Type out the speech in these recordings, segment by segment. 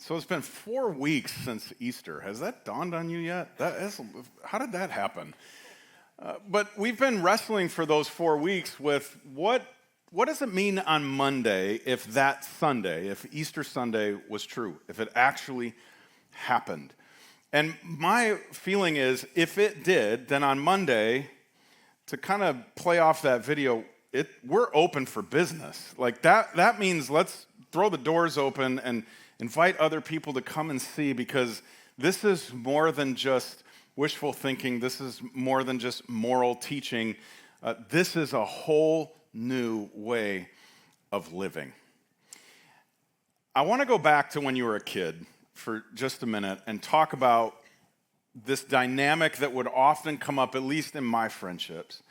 So it's been 4 weeks since Easter. Has that dawned on you yet? How did that happen? But we've been wrestling for those 4 weeks with what does it mean on Monday if that Sunday, if Easter Sunday was true, if it actually happened? And my feeling is if it did, then on Monday, to kind of play off that video, we're open for business. Like that means let's throw the doors open and invite other people to come and see, because this is more than just wishful thinking. This is more than just moral teaching. This is a whole new way of living. I want to go back to when you were a kid for just a minute and talk about this dynamic that would often come up, at least in my friendships,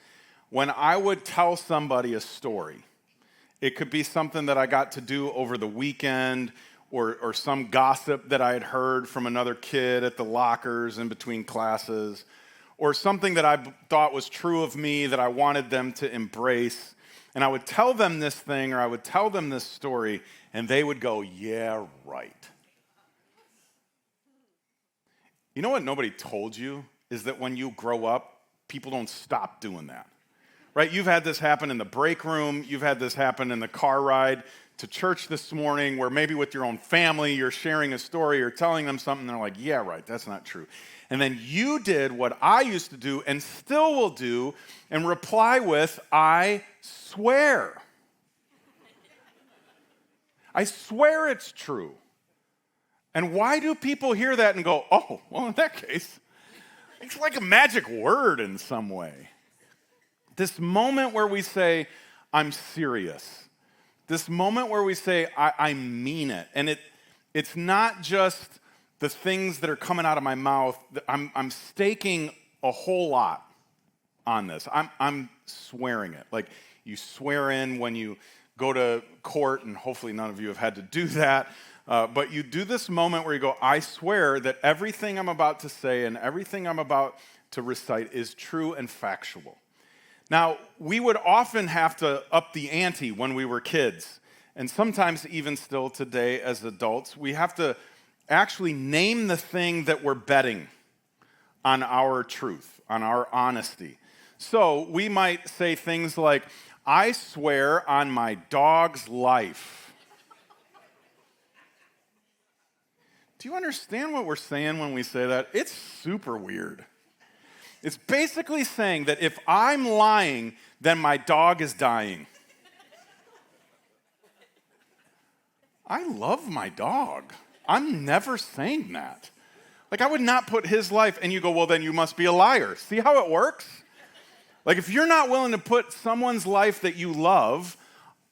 when I would tell somebody a story. It could be something that I got to do over the weekend, or some gossip that I had heard from another kid at the lockers in between classes, or something that I thought was true of me that I wanted them to embrace. And I would tell them this thing, or I would tell them this story, and they would go, yeah, right. You know what nobody told you is that when you grow up, people don't stop doing that. Right? You've had this happen in the break room. You've had this happen in the car ride to church this morning, where maybe with your own family, you're sharing a story or telling them something, and they're like, yeah, right, that's not true. And then you did what I used to do and still will do and reply with, I swear. I swear it's true. And why do people hear that and go, oh, well, in that case, it's like a magic word in some way. This moment where we say, I'm serious. This moment where we say, I mean it. And it's not just the things that are coming out of my mouth. I'm staking a whole lot on this. I'm swearing it. Like you swear in when you go to court, and hopefully none of you have had to do that. But you do this moment where you go, I swear that everything I'm about to say and everything I'm about to recite is true and factual. Now, we would often have to up the ante when we were kids, and sometimes even still today as adults, we have to actually name the thing that we're betting on our truth, on our honesty. So we might say things like, I swear on my dog's life. Do you understand what we're saying when we say that? It's super weird. It's basically saying that if I'm lying, then my dog is dying. I love my dog. I'm never saying that. Like, I would not put his life, and you go, well, then you must be a liar. See how it works? Like, if you're not willing to put someone's life that you love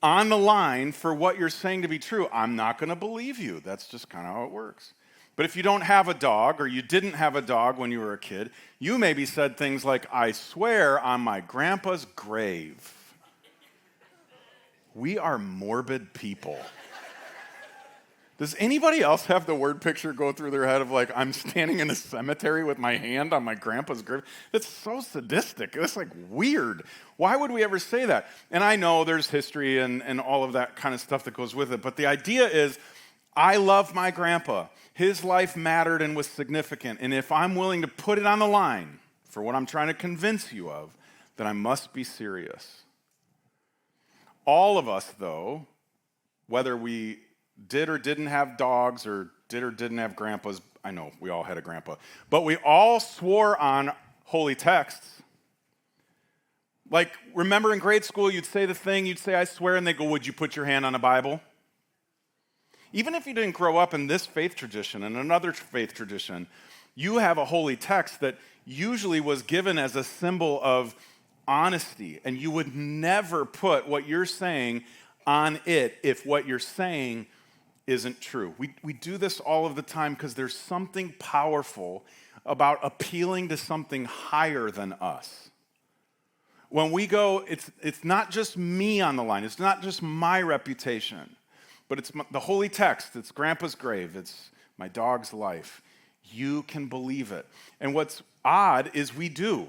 on the line for what you're saying to be true, I'm not going to believe you. That's just kind of how it works. But if you don't have a dog, or you didn't have a dog when you were a kid, you maybe said things like, I swear on my grandpa's grave. We are morbid people. Does anybody else have the word picture go through their head of like, I'm standing in a cemetery with my hand on my grandpa's grave? That's so sadistic. That's like weird. Why would we ever say that? And I know there's history and all of that kind of stuff that goes with it, but the idea is, I love my grandpa. His life mattered and was significant. And if I'm willing to put it on the line for what I'm trying to convince you of, then I must be serious. All of us, though, whether we did or didn't have dogs, or did or didn't have grandpas, I know we all had a grandpa, but we all swore on holy texts. Like, remember in grade school, you'd say the thing, you'd say, I swear, and they go, would you put your hand on a Bible? Even if you didn't grow up in this faith tradition and another faith tradition, you have a holy text that usually was given as a symbol of honesty, and you would never put what you're saying on it if what you're saying isn't true. We do this all of the time because there's something powerful about appealing to something higher than us. When we go, it's not just me on the line. It's not just my reputation. But it's the holy text, it's grandpa's grave, it's my dog's life. You can believe it. And what's odd is we do.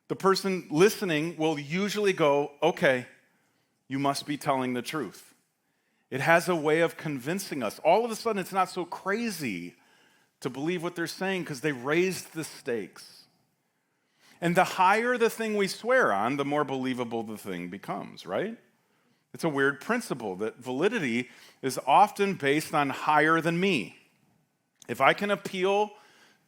The person listening will usually go, okay, you must be telling the truth. It has a way of convincing us. All of a sudden, it's not so crazy to believe what they're saying because they raised the stakes. And the higher the thing we swear on, the more believable the thing becomes, right? It's a weird principle that validity is often based on higher than me. If I can appeal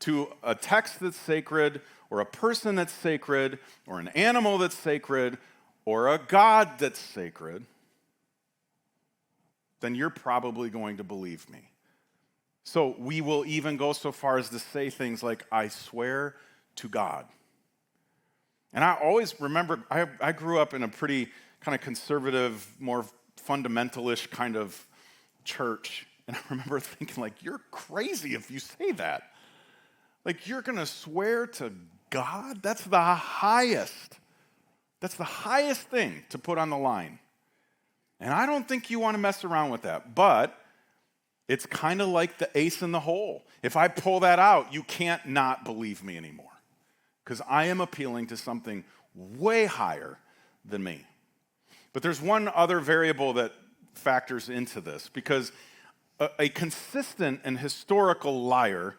to a text that's sacred, or a person that's sacred, or an animal that's sacred, or a God that's sacred, then you're probably going to believe me. So we will even go so far as to say things like, I swear to God. And I always remember, I grew up in a pretty kind of conservative, more fundamentalish kind of church. And I remember thinking, like, you're crazy if you say that. Like, you're going to swear to God? That's the highest. That's the highest thing to put on the line. And I don't think you want to mess around with that. But it's kind of like the ace in the hole. If I pull that out, you can't not believe me anymore. Because I am appealing to something way higher than me. But there's one other variable that factors into this. Because a consistent and historical liar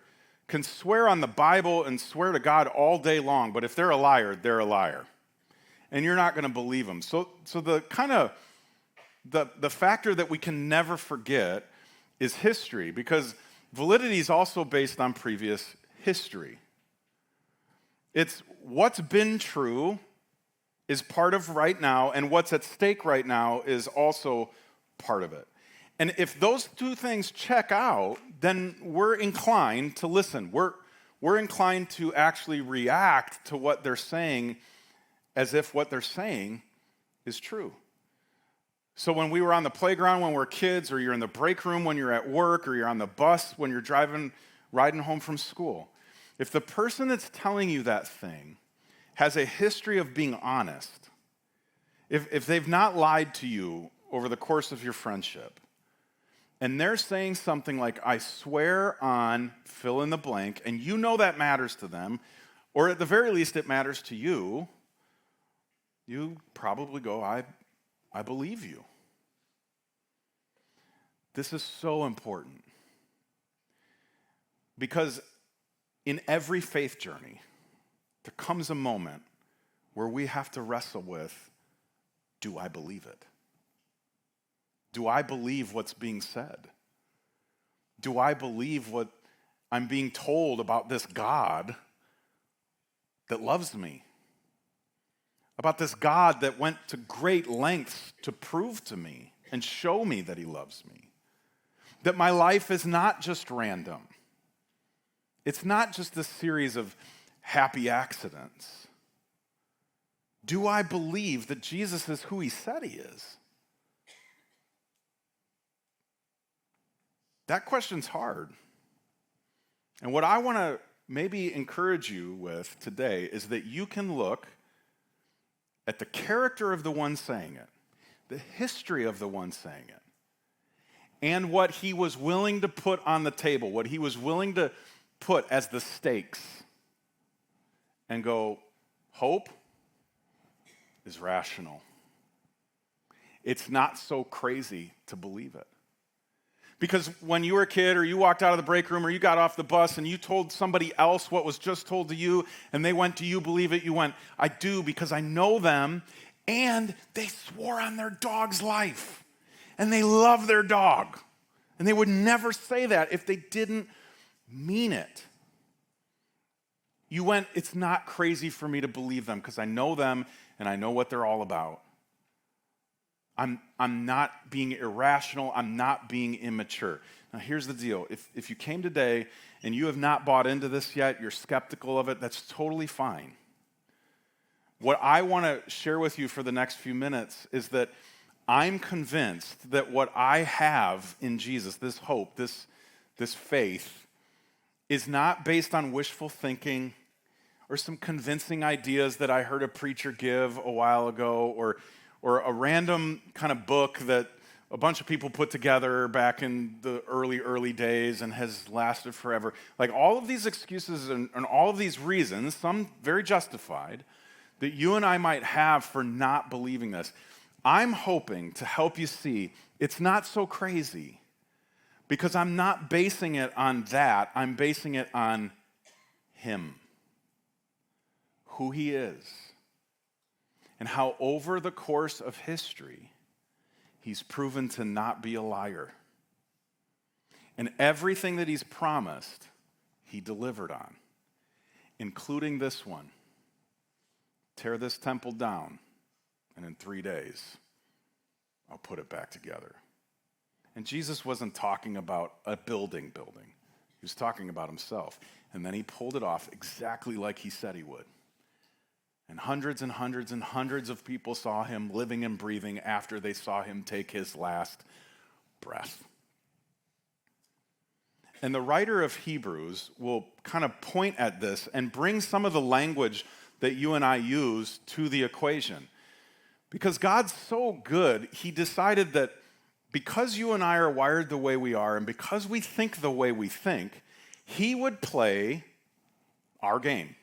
can swear on the Bible and swear to God all day long, but if they're a liar, they're a liar. And you're not going to believe them. So the kind of the factor that we can never forget is history, because validity is also based on previous history. It's what's been true is part of right now, and what's at stake right now is also part of it. And if those two things check out, then we're inclined to listen. We're inclined to actually react to what they're saying as if what they're saying is true. So when we were on the playground when we're kids, or you're in the break room when you're at work, or you're on the bus when you're riding home from school, if the person that's telling you that thing has a history of being honest, if they've not lied to you over the course of your friendship, and they're saying something like, I swear on fill in the blank, and you know that matters to them, or at the very least it matters to you, you probably go, I believe you. This is so important. Because in every faith journey, there comes a moment where we have to wrestle with, do I believe it? Do I believe what's being said? Do I believe what I'm being told about this God that loves me? About this God that went to great lengths to prove to me and show me that he loves me? That my life is not just random. It's not just a series of happy accidents. Do I believe that Jesus is who he said he is? That question's hard. And what I want to maybe encourage you with today is that you can look at the character of the one saying it, the history of the one saying it, and what he was willing to put on the table, what he was willing to put as the stakes, and go, hope is rational. It's not so crazy to believe it. Because when you were a kid, or you walked out of the break room, or you got off the bus and you told somebody else what was just told to you, and they went, do you believe it? You went, I do, because I know them, and they swore on their dog's life, and they love their dog, and they would never say that if they didn't mean it. You went, it's not crazy for me to believe them, because I know them, and I know what they're all about. I'm not being irrational. I'm not being immature. Now, here's the deal. If you came today and you have not bought into this yet, you're skeptical of it, that's totally fine. What I want to share with you for the next few minutes is that I'm convinced that what I have in Jesus, this hope, this faith, is not based on wishful thinking or some convincing ideas that I heard a preacher give a while ago, or a random kind of book that a bunch of people put together back in the early days and has lasted forever. Like all of these excuses and all of these reasons, some very justified, that you and I might have for not believing this. I'm hoping to help you see it's not so crazy because I'm not basing it on that. I'm basing it on him, who he is, and how over the course of history, he's proven to not be a liar. And everything that he's promised, he delivered on, including this one. Tear this temple down, and in 3 days, I'll put it back together. And Jesus wasn't talking about a building. He was talking about himself. And then he pulled it off exactly like he said he would. And hundreds and hundreds and hundreds of people saw him living and breathing after they saw him take his last breath. And the writer of Hebrews will kind of point at this and bring some of the language that you and I use to the equation. Because God's so good, he decided that because you and I are wired the way we are and because we think the way we think, he would play our game.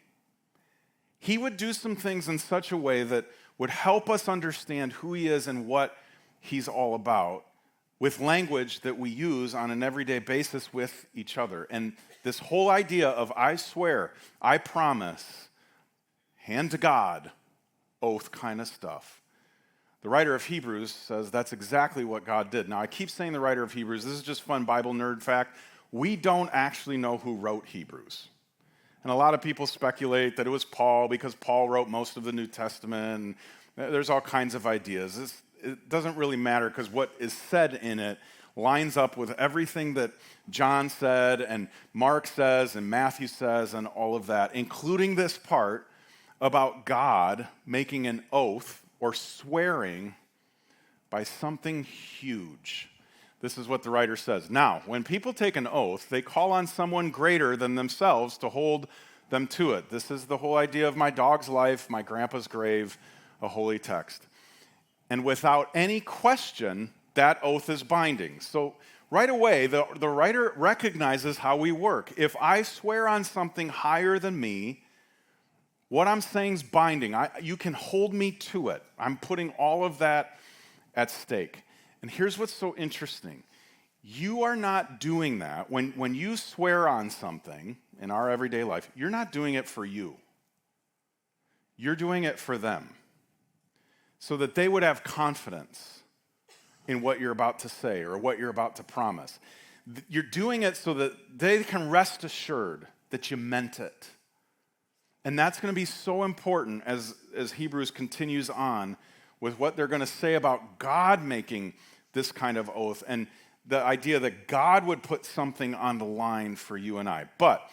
He would do some things in such a way that would help us understand who he is and what he's all about with language that we use on an everyday basis with each other. And this whole idea of I swear, I promise, hand to God, oath kind of stuff. The writer of Hebrews says that's exactly what God did. Now, I keep saying the writer of Hebrews. This is just fun Bible nerd fact. We don't actually know who wrote Hebrews. And a lot of people speculate that it was Paul because Paul wrote most of the New Testament. And there's all kinds of ideas. It doesn't really matter because what is said in it lines up with everything that John said and Mark says and Matthew says and all of that, including this part about God making an oath or swearing by something huge. This is what the writer says. Now, when people take an oath, they call on someone greater than themselves to hold them to it. This is the whole idea of my dog's life, my grandpa's grave, a holy text. And without any question, that oath is binding. So right away, the writer recognizes how we work. If I swear on something higher than me, what I'm saying is binding. You can hold me to it. I'm putting all of that at stake. And here's what's so interesting. You are not doing that. When you swear on something in our everyday life, you're not doing it for you. You're doing it for them, so that they would have confidence in what you're about to say or what you're about to promise. You're doing it so that they can rest assured that you meant it. And that's going to be so important as Hebrews continues on with what they're going to say about God making this kind of oath and the idea that God would put something on the line for you and I. But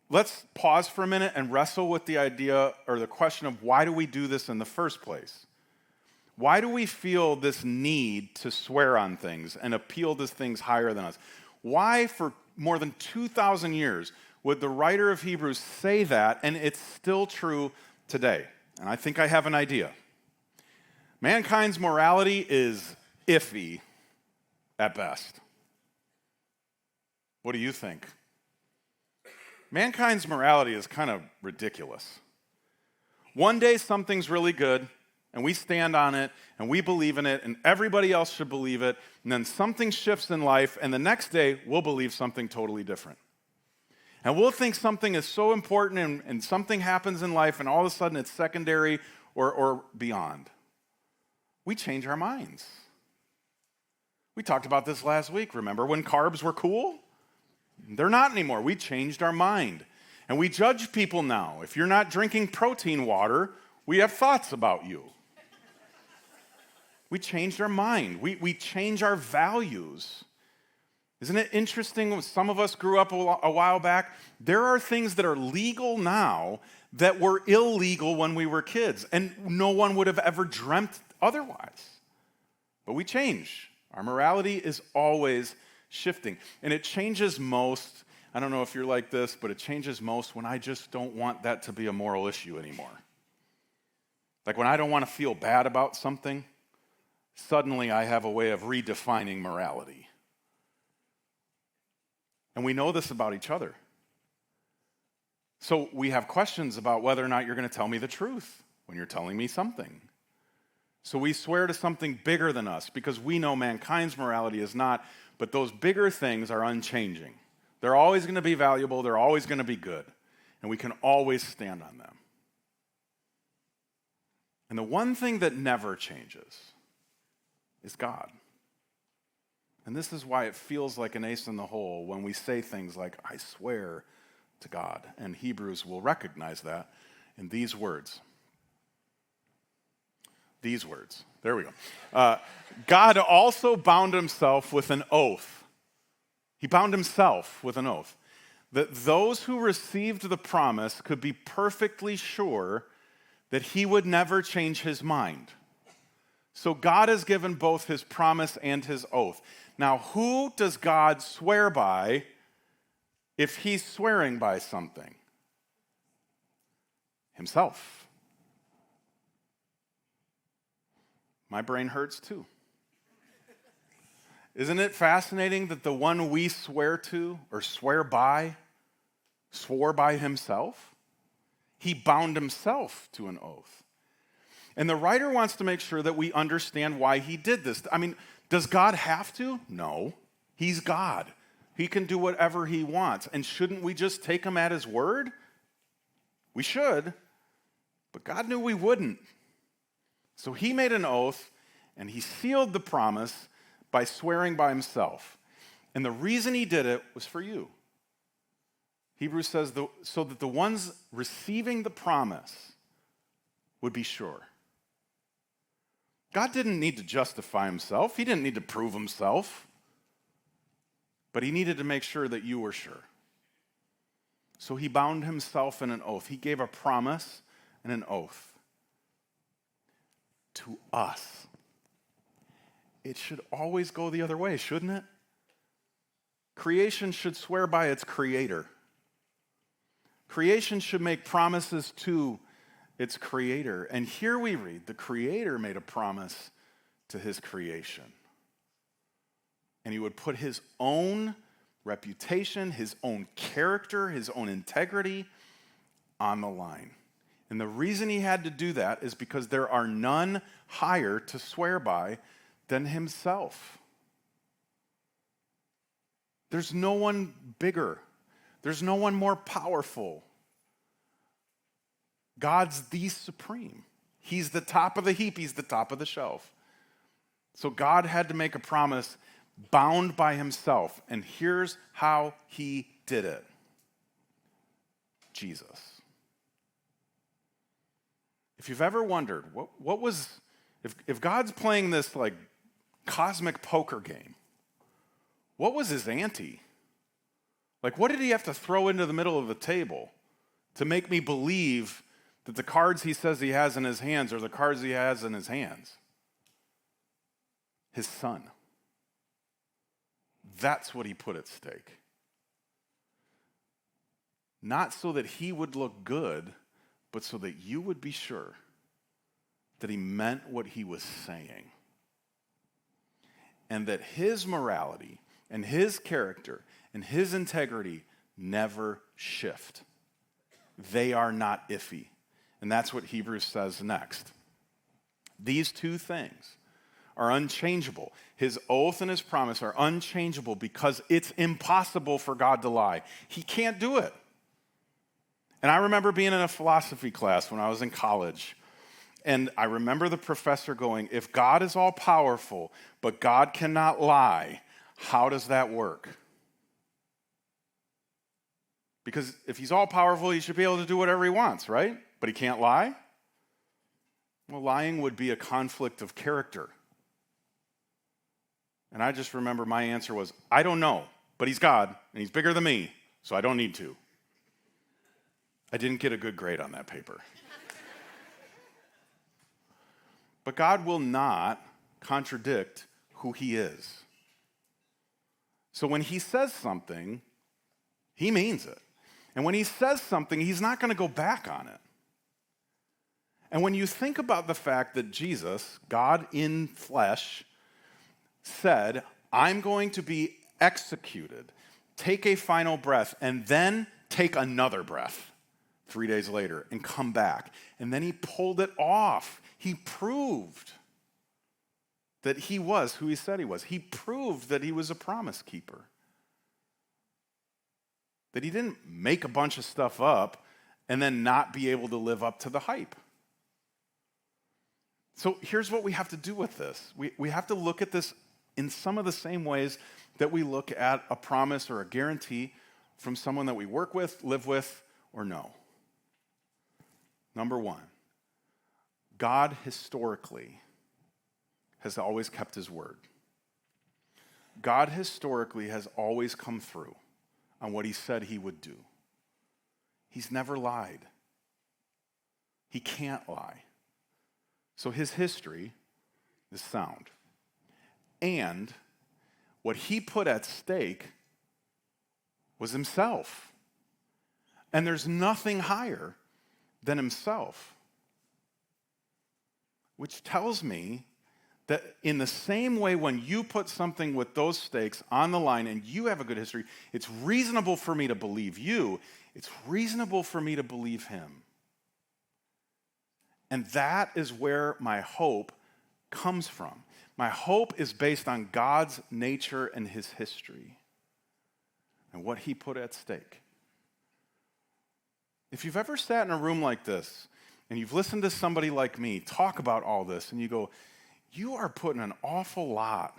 let's pause for a minute and wrestle with the idea or the question of why do we do this in the first place? Why do we feel this need to swear on things and appeal to things higher than us? Why, for more than 2,000 years, would the writer of Hebrews say that, and it's still true today? And I think I have an idea. Mankind's morality is iffy at best. What do you think? Mankind's morality is kind of ridiculous. One day something's really good, and we stand on it, and we believe in it, and everybody else should believe it, and then something shifts in life, and the next day we'll believe something totally different. And we'll think something is so important, and something happens in life, and all of a sudden it's secondary or beyond. We change our minds. We talked about this last week. Remember when carbs were cool? They're not anymore. We changed our mind. And we judge people now. If you're not drinking protein water, we have thoughts about you. We changed our mind. We change our values. Isn't it interesting when some of us grew up a while back? There are things that are legal now that were illegal when we were kids, and no one would have ever dreamt otherwise. But we change. Our morality is always shifting. And it changes most, I don't know if you're like this, but it changes most when I just don't want that to be a moral issue anymore. Like when I don't want to feel bad about something, suddenly I have a way of redefining morality. And we know this about each other. So we have questions about whether or not you're going to tell me the truth when you're telling me something. So we swear to something bigger than us because we know mankind's morality is not, but those bigger things are unchanging. They're always going to be valuable, they're always going to be good, and we can always stand on them. And the one thing that never changes is God. And this is why it feels like an ace in the hole when we say things like, I swear to God. And Hebrews will recognize that in these words. These words. There we go. God also bound himself with an oath. He bound himself with an oath that those who received the promise could be perfectly sure that he would never change his mind. So God has given both his promise and his oath. Now, who does God swear by if he's swearing by something? Himself. My brain hurts too. Isn't it fascinating that the one we swear to or swear by swore by himself? He bound himself to an oath. And the writer wants to make sure that we understand why he did this. I mean, does God have to? No. He's God. He can do whatever he wants. And shouldn't we just take him at his word? We should. But God knew we wouldn't. So he made an oath, and he sealed the promise by swearing by himself. And the reason he did it was for you. Hebrews says, so that the ones receiving the promise would be sure. God didn't need to justify himself. He didn't need to prove himself. But he needed to make sure that you were sure. So he bound himself in an oath. He gave a promise and an oath to us. It should always go the other way, shouldn't it? Creation should swear by its creator. Creation should make promises to its creator. And here we read, the creator made a promise to his creation. And he would put his own reputation, his own character, his own integrity on the line. And the reason he had to do that is because there are none higher to swear by than himself. There's no one bigger. There's no one more powerful. God's the supreme. He's the top of the heap. He's the top of the shelf. So God had to make a promise bound by himself. And here's how he did it. Jesus. If you've ever wondered, what was, if God's playing this like cosmic poker game, what was his ante? Like, what did he have to throw into the middle of the table to make me believe that the cards he says he has in his hands are the cards he has in his hands? His son. That's what he put at stake. Not so that he would look good, but so that you would be sure that he meant what he was saying. And that his morality and his character and his integrity never shift. They are not iffy. And that's what Hebrews says next. These two things are unchangeable. His oath and his promise are unchangeable because it's impossible for God to lie. He can't do it. And I remember being in a philosophy class when I was in college. And I remember the professor going, if God is all powerful, but God cannot lie, how does that work? Because if he's all powerful, he should be able to do whatever he wants, right? But he can't lie? Well, lying would be a conflict of character. And I just remember my answer was, I don't know, but he's God, and he's bigger than me, so I don't need to. I didn't get a good grade on that paper. But God will not contradict who he is. So when he says something, he means it. And when he says something, he's not going to go back on it. And when you think about the fact that Jesus, God in flesh, said, I'm going to be executed, take a final breath, and then take another breath 3 days later and come back. And then he pulled it off. He proved that he was who he said he was. He proved that he was a promise keeper. That he didn't make a bunch of stuff up and then not be able to live up to the hype. So here's what we have to do with this. We have to look at this in some of the same ways that we look at a promise or a guarantee from someone that we work with, live with, or know. Number one, God historically has always kept his word. God historically has always come through on what he said he would do. He's never lied. He can't lie. So his history is sound. And what he put at stake was himself. And there's nothing higher than himself. Which tells me that in the same way when you put something with those stakes on the line and you have a good history, it's reasonable for me to believe you. It's reasonable for me to believe him. And that is where my hope comes from. My hope is based on God's nature and his history and what he put at stake. If you've ever sat in a room like this and you've listened to somebody like me talk about all this and you go, you are putting an awful lot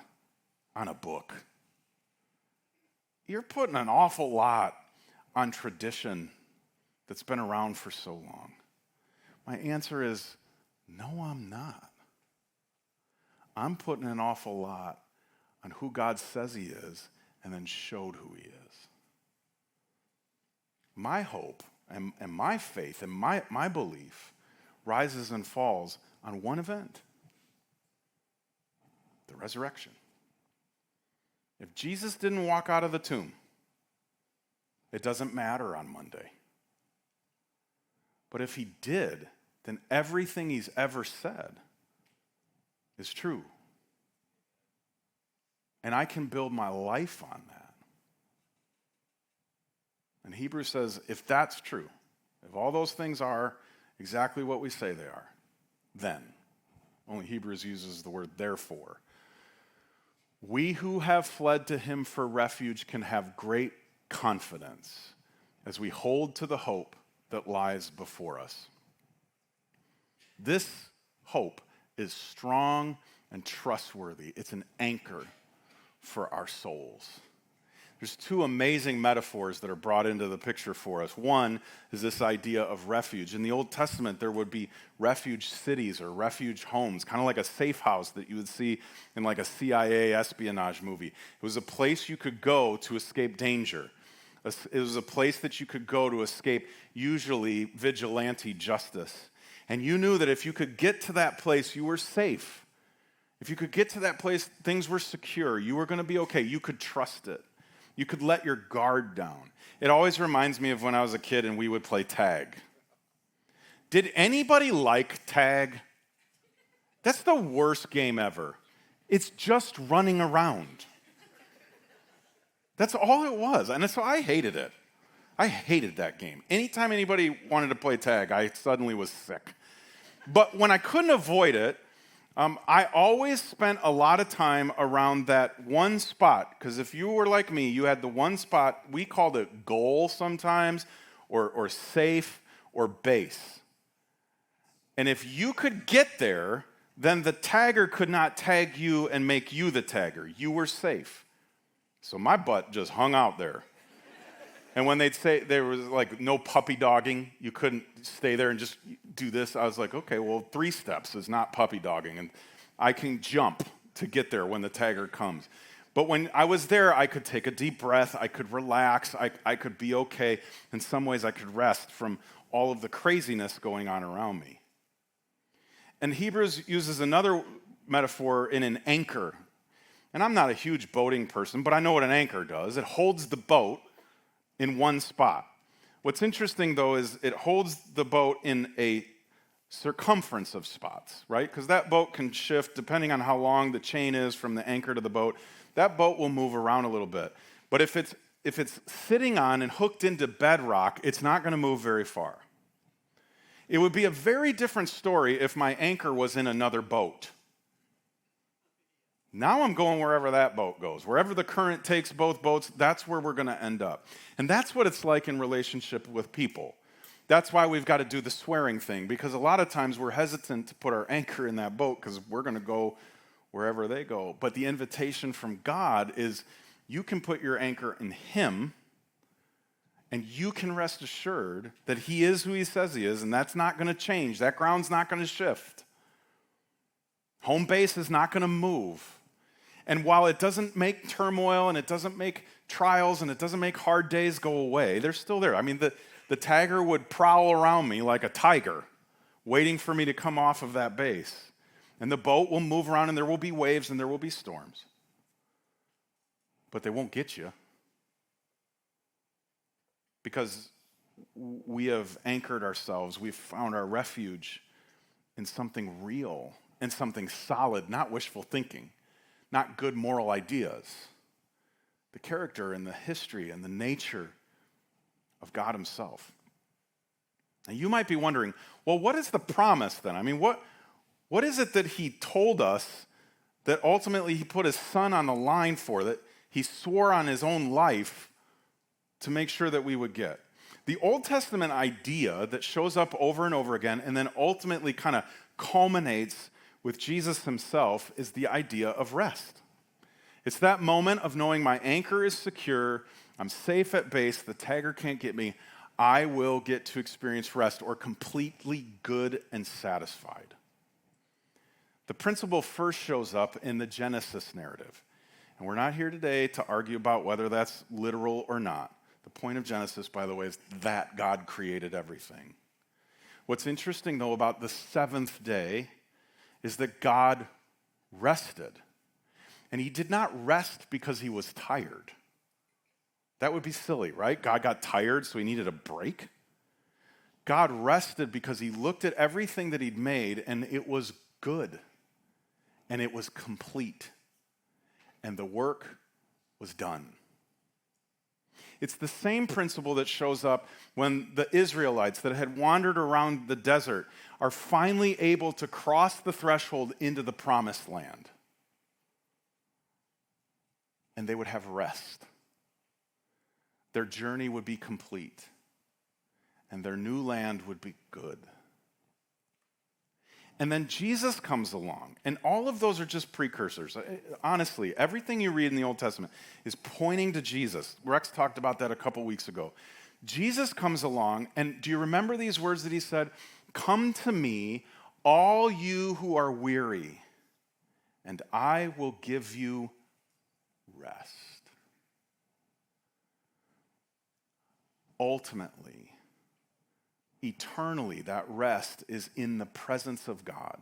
on a book. You're putting an awful lot on tradition that's been around for so long. My answer is, no, I'm not. I'm putting an awful lot on who God says he is and then showed who he is. My hope and my faith and my belief rises and falls on one event, the resurrection. If Jesus didn't walk out of the tomb, it doesn't matter on Monday. But if he did, then everything he's ever said is true. And I can build my life on that. And Hebrews says, if that's true, if all those things are exactly what we say they are, then, only Hebrews uses the word therefore, we who have fled to him for refuge can have great confidence as we hold to the hope that lies before us. This hope is strong and trustworthy. It's an anchor for our souls. There's two amazing metaphors that are brought into the picture for us. One is this idea of refuge. In the Old Testament, there would be refuge cities or refuge homes, kind of like a safe house that you would see in like a CIA espionage movie. It was a place you could go to escape danger. It was a place that you could go to escape usually vigilante justice. And you knew that if you could get to that place, you were safe. If you could get to that place, things were secure. You were going to be okay. You could trust it. You could let your guard down. It always reminds me of when I was a kid and we would play tag. Did anybody like tag? That's the worst game ever. It's just running around. That's all it was. And so I hated it. I hated that game. Anytime anybody wanted to play tag, I suddenly was sick. But when I couldn't avoid it, I always spent a lot of time around that one spot, because if you were like me, you had the one spot, we called it goal sometimes, or safe, or base. And if you could get there, then the tagger could not tag you and make you the tagger. You were safe. So my butt just hung out there. And when they'd say there was like no puppy dogging, you couldn't stay there and just do this, I was like, okay, well, 3 steps is not puppy dogging. And I can jump to get there when the tagger comes. But when I was there, I could take a deep breath, I could relax, I could be okay. In some ways, I could rest from all of the craziness going on around me. And Hebrews uses another metaphor in an anchor. And I'm not a huge boating person, but I know what an anchor does. It holds the boat in one spot. What's interesting, though, is it holds the boat in a circumference of spots, right? Because that boat can shift depending on how long the chain is from the anchor to the boat. That boat will move around a little bit. But if it's sitting on and hooked into bedrock, it's not going to move very far. It would be a very different story if my anchor was in another boat. Now I'm going wherever that boat goes. Wherever the current takes both boats, that's where we're going to end up. And that's what it's like in relationship with people. That's why we've got to do the swearing thing, because a lot of times we're hesitant to put our anchor in that boat because we're going to go wherever they go. But the invitation from God is you can put your anchor in Him, and you can rest assured that He is who He says He is, and that's not going to change. That ground's not going to shift. Home base is not going to move. And while it doesn't make turmoil, and it doesn't make trials, and it doesn't make hard days go away, they're still there. I mean, the tagger would prowl around me like a tiger, waiting for me to come off of that base. And the boat will move around, and there will be waves, and there will be storms. But they won't get you. Because we have anchored ourselves, we've found our refuge in something real, in something solid, not wishful thinking, not good moral ideas. The character and the history and the nature of God Himself. Now you might be wondering, well, what is the promise then? I mean, what is it that He told us that ultimately He put His Son on the line for, that He swore on His own life to make sure that we would get? The Old Testament idea that shows up over and over again and then ultimately kind of culminates with Jesus Himself is the idea of rest. It's that moment of knowing my anchor is secure, I'm safe at base, the tagger can't get me, I will get to experience rest, or completely good and satisfied. The principle first shows up in the Genesis narrative. And we're not here today to argue about whether that's literal or not. The point of Genesis, by the way, is that God created everything. What's interesting, though, about the seventh day is that God rested. And He did not rest because He was tired. That would be silly, right? God got tired, so He needed a break. God rested because He looked at everything that He'd made, and it was good. And it was complete. And the work was done. It's the same principle that shows up when the Israelites that had wandered around the desert are finally able to cross the threshold into the promised land. And they would have rest. Their journey would be complete. And their new land would be good. And then Jesus comes along, and all of those are just precursors. Honestly, everything you read in the Old Testament is pointing to Jesus. Rex talked about that a couple weeks ago. Jesus comes along, and do you remember these words that He said? Come to me, all you who are weary, and I will give you rest. Ultimately, eternally, that rest is in the presence of God,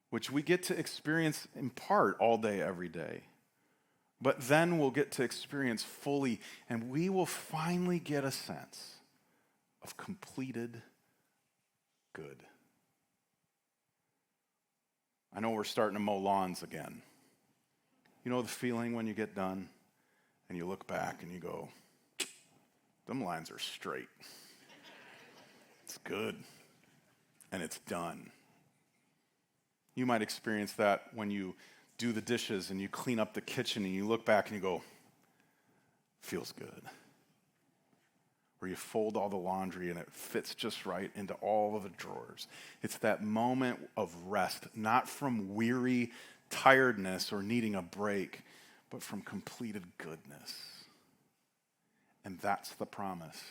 which we get to experience in part all day, every day. But then we'll get to experience fully, and we will finally get a sense of completed good. I know we're starting to mow lawns again. You know the feeling when you get done and you look back and you go, them lines are straight. It's good, and it's done. You might experience that when you do the dishes and you clean up the kitchen and you look back and you go, feels good. Or you fold all the laundry and it fits just right into all of the drawers. It's that moment of rest, not from weary tiredness or needing a break, but from completed goodness. And that's the promise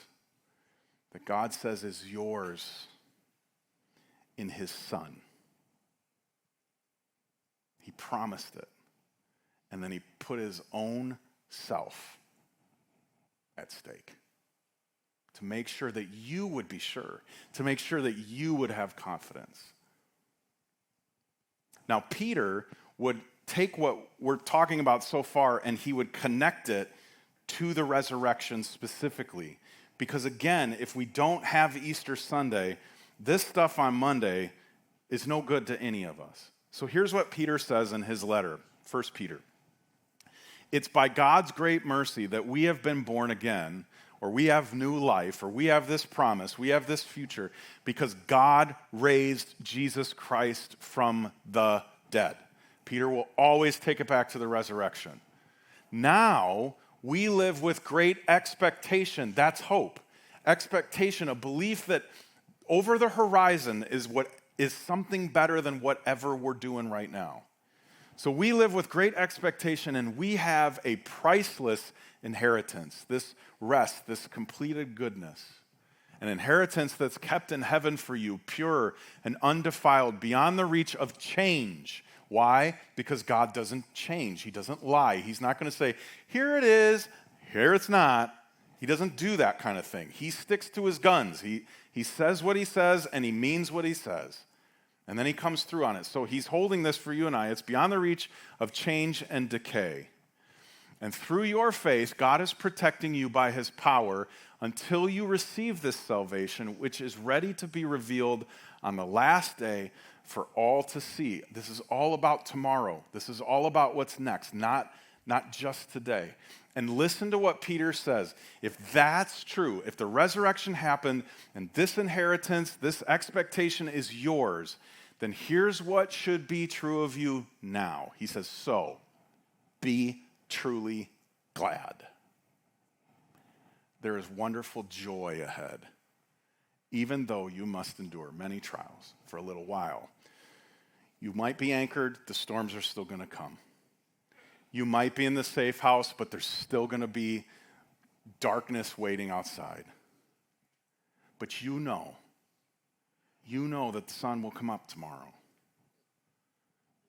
that God says is yours in His Son. He promised it. And then He put His own self at stake to make sure that you would be sure, to make sure that you would have confidence. Now, Peter would take what we're talking about so far and he would connect it to the resurrection specifically. Because again, if we don't have Easter Sunday, this stuff on Monday is no good to any of us. So here's what Peter says in his letter, 1 Peter. It's by God's great mercy that we have been born again, or we have new life, or we have this promise, we have this future, because God raised Jesus Christ from the dead. Peter will always take it back to the resurrection. Now, we live with great expectation. That's hope. Expectation, a belief that over the horizon is something better than whatever we're doing right now. So we live with great expectation, and we have a priceless inheritance, this rest, this completed goodness, an inheritance that's kept in heaven for you, pure and undefiled, beyond the reach of change. Why? Because God doesn't change. He doesn't lie. He's not going to say, here it is, here it's not. He doesn't do that kind of thing. He sticks to his guns. He says what he says, and he means what he says. And then he comes through on it. So he's holding this for you and I. It's beyond the reach of change and decay. And through your faith, God is protecting you by his power until you receive this salvation, which is ready to be revealed on the last day for all to see. This is all about tomorrow. This is all about what's next, not just today. And listen to what Peter says. If that's true, if the resurrection happened and this inheritance, this expectation is yours, then here's what should be true of you now. He says, so be truly glad. There is wonderful joy ahead, even though you must endure many trials for a little while. You might be anchored, the storms are still going to come. You might be in the safe house, but there's still going to be darkness waiting outside. But you know that the sun will come up tomorrow.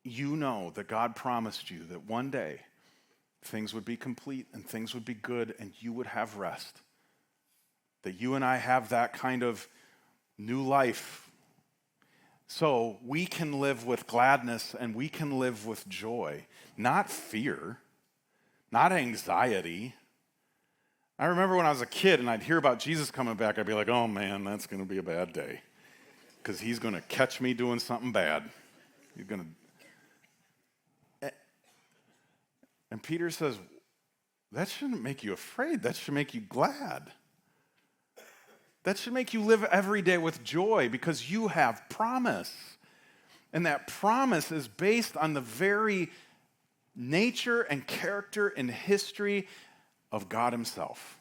You know that God promised you that one day things would be complete and things would be good and you would have rest. That you and I have that kind of new life. So we can live with gladness and we can live with joy, not fear, not anxiety. I remember when I was a kid and I'd hear about Jesus coming back, I'd be like, oh man, that's going to be a bad day. Because he's going to catch me doing something bad. He's going to... And Peter says, that shouldn't make you afraid. That should make you glad. That should make you live every day with joy because you have promise. And that promise is based on the very nature and character and history of God himself.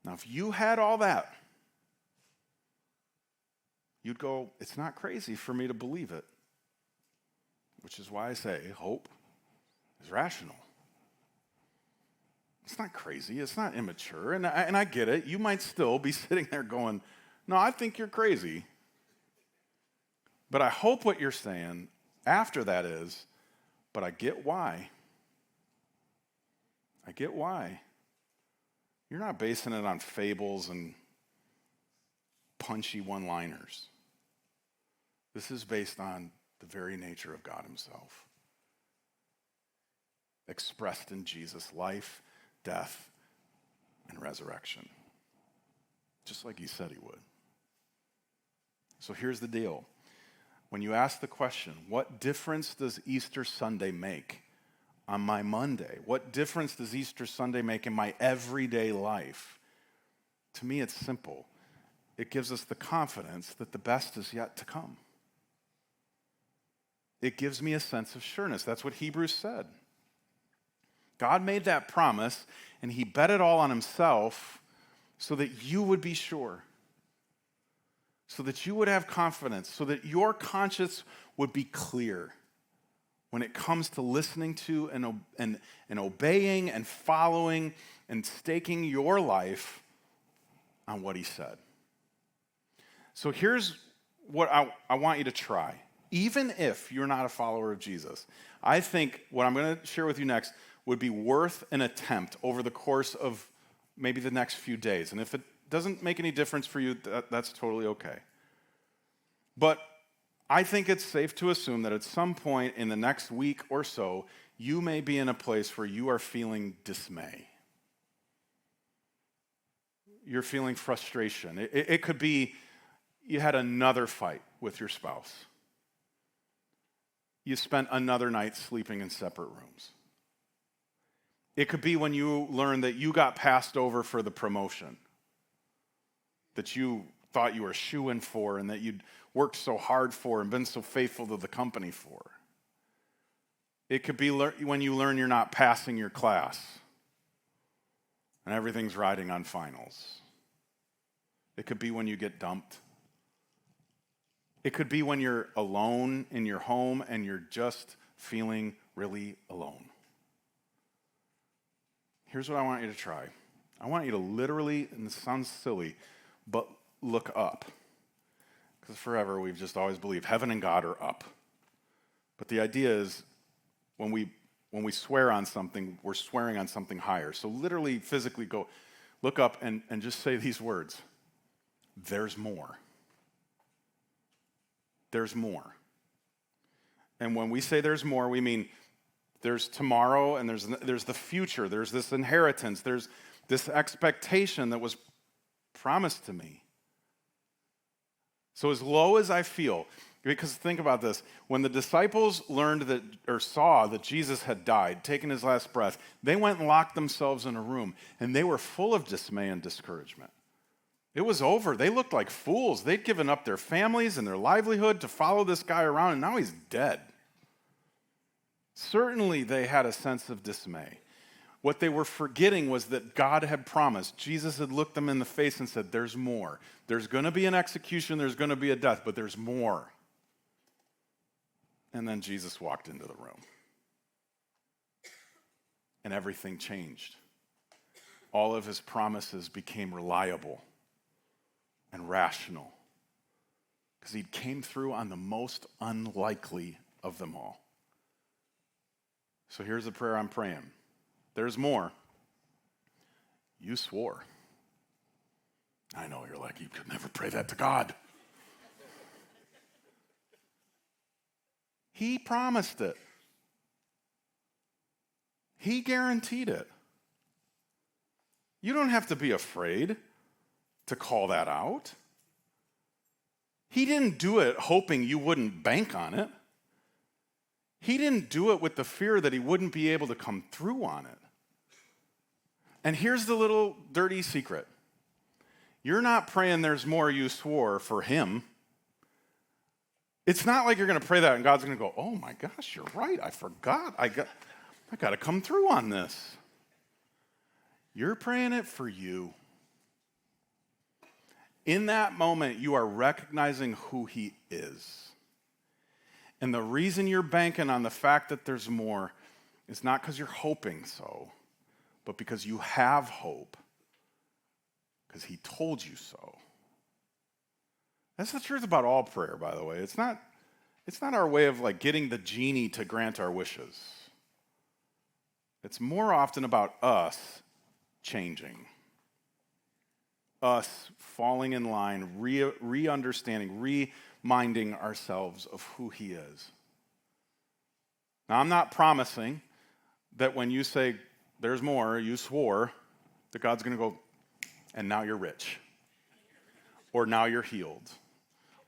Now, if you had all that, you'd go, it's not crazy for me to believe it. Which is why I say hope is rational. It's not crazy. It's not immature. And I get it. You might still be sitting there going, no, I think you're crazy. But I hope what you're saying after that is, but I get why. I get why. You're not basing it on fables and punchy one-liners. This is based on the very nature of God himself, expressed in Jesus' life, death, and resurrection, just like he said he would. So here's the deal. When you ask the question, what difference does Easter Sunday make on my Monday? What difference does Easter Sunday make in my everyday life? To me, it's simple. It gives us the confidence that the best is yet to come. It gives me a sense of sureness. That's what Hebrews said. God made that promise, and he bet it all on himself so that you would be sure, so that you would have confidence, so that your conscience would be clear when it comes to listening to and obeying and following and staking your life on what he said. So here's what I want you to try. Even if you're not a follower of Jesus, I think what I'm going to share with you next would be worth an attempt over the course of maybe the next few days. And if it doesn't make any difference for you, that's totally okay. But I think it's safe to assume that at some point in the next week or so, you may be in a place where you are feeling dismay. You're feeling frustration. It could be you had another fight with your spouse. You spent another night sleeping in separate rooms. It could be when you learned that you got passed over for the promotion, that you thought you were shoo-in for and that you'd worked so hard for and been so faithful to the company for. It could be when you learn you're not passing your class and everything's riding on finals. It could be when you get dumped. It could be when you're alone in your home and you're just feeling really alone. Here's what I want you to try. I want you to literally, and this sounds silly, but look up. Because forever we've just always believed heaven and God are up. But the idea is when we swear on something, we're swearing on something higher. So literally, physically go, look up and just say these words. There's more. There's more. And when we say there's more, we mean there's tomorrow and there's the future. There's this inheritance. There's this expectation that was promised to me. So as low as I feel, because think about this, when the disciples learned that or saw that Jesus had died, taken his last breath, they went and locked themselves in a room, and they were full of dismay and discouragement. It was over. They looked like fools. They'd given up their families and their livelihood to follow this guy around, and now he's dead. Certainly they had a sense of dismay. What they were forgetting was that God had promised. Jesus had looked them in the face and said, there's more. There's going to be an execution, there's going to be a death, but there's more. And then Jesus walked into the room. And everything changed. All of his promises became reliable and rational. Because he came through on the most unlikely of them all. So here's the prayer I'm praying. There's more. You swore. I know, you're like, you could never pray that to God. He promised it. He guaranteed it. You don't have to be afraid to call that out. He didn't do it hoping you wouldn't bank on it. He didn't do it with the fear that he wouldn't be able to come through on it. And here's the little dirty secret. You're not praying there's more you swore for him. It's not like you're going to pray that and God's going to go, oh my gosh, you're right. I forgot. I got to come through on this. You're praying it for you. In that moment, you are recognizing who he is. And the reason you're banking on the fact that there's more is not because you're hoping so, but because you have hope. Because he told you so. That's the truth about all prayer, by the way. It's not our way of like getting the genie to grant our wishes. It's more often about us changing. Us falling in line, re-understanding, reminding ourselves of who he is. Now, I'm not promising that when you say, there's more, you swore, that God's going to go, and now you're rich. Or now you're healed.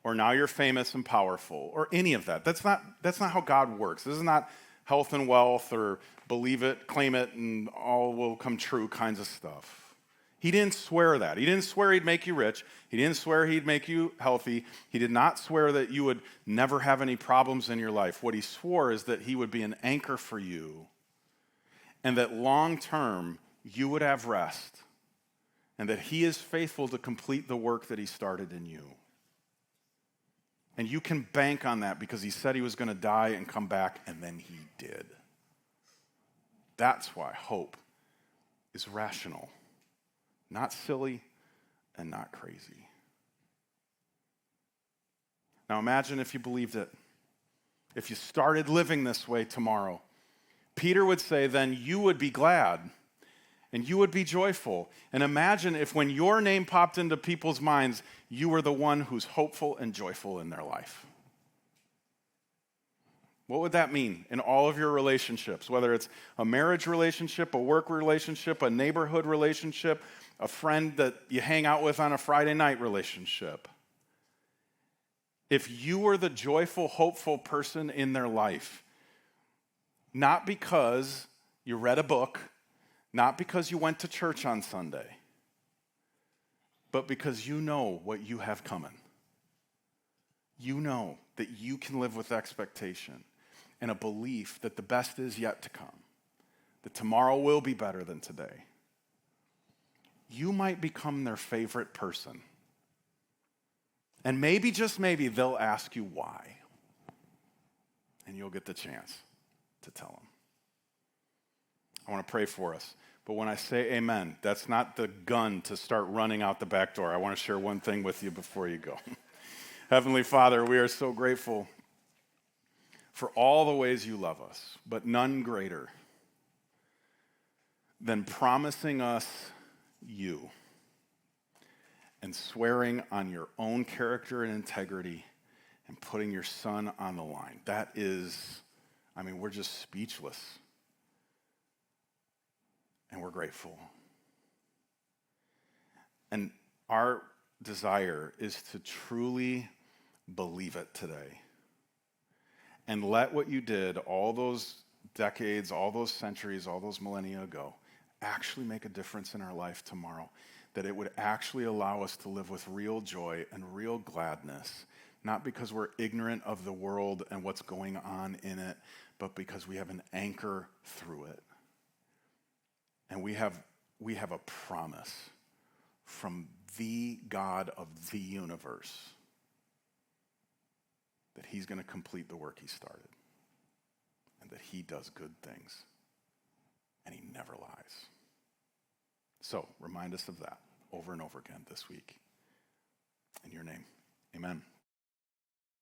Or now you're famous and powerful. Or any of that. That's not how God works. This is not health and wealth or believe it, claim it, and all will come true kinds of stuff. He didn't swear that. He didn't swear he'd make you rich. He didn't swear he'd make you healthy. He did not swear that you would never have any problems in your life. What he swore is that he would be an anchor for you and that long term you would have rest and that he is faithful to complete the work that he started in you. And you can bank on that because he said he was going to die and come back, and then he did. That's why hope is rational. Not silly and not crazy. Now imagine if you believed it. If you started living this way tomorrow, Peter would say, then you would be glad and you would be joyful. And imagine if when your name popped into people's minds, you were the one who's hopeful and joyful in their life. What would that mean in all of your relationships, whether it's a marriage relationship, a work relationship, a neighborhood relationship, a friend that you hang out with on a Friday night relationship? If you were the joyful, hopeful person in their life, not because you read a book, not because you went to church on Sunday, but because you know what you have coming. You know that you can live with expectation and a belief that the best is yet to come, that tomorrow will be better than today. You might become their favorite person. And maybe, just maybe, they'll ask you why. And you'll get the chance to tell them. I want to pray for us. But when I say amen, that's not the gun to start running out the back door. I want to share one thing with you before you go. Heavenly Father, we are so grateful for all the ways you love us, but none greater than promising us you and swearing on your own character and integrity and putting your Son on the line. That is, we're just speechless. And we're grateful. And our desire is to truly believe it today. And let what you did all those decades, all those centuries, all those millennia ago actually make a difference in our life tomorrow. That it would actually allow us to live with real joy and real gladness, not because we're ignorant of the world and what's going on in it, but because we have an anchor through it. And we have a promise from the God of the universe that he's going to complete the work he started and that he does good things and he never lies. So remind us of that over and over again this week. In your name, amen.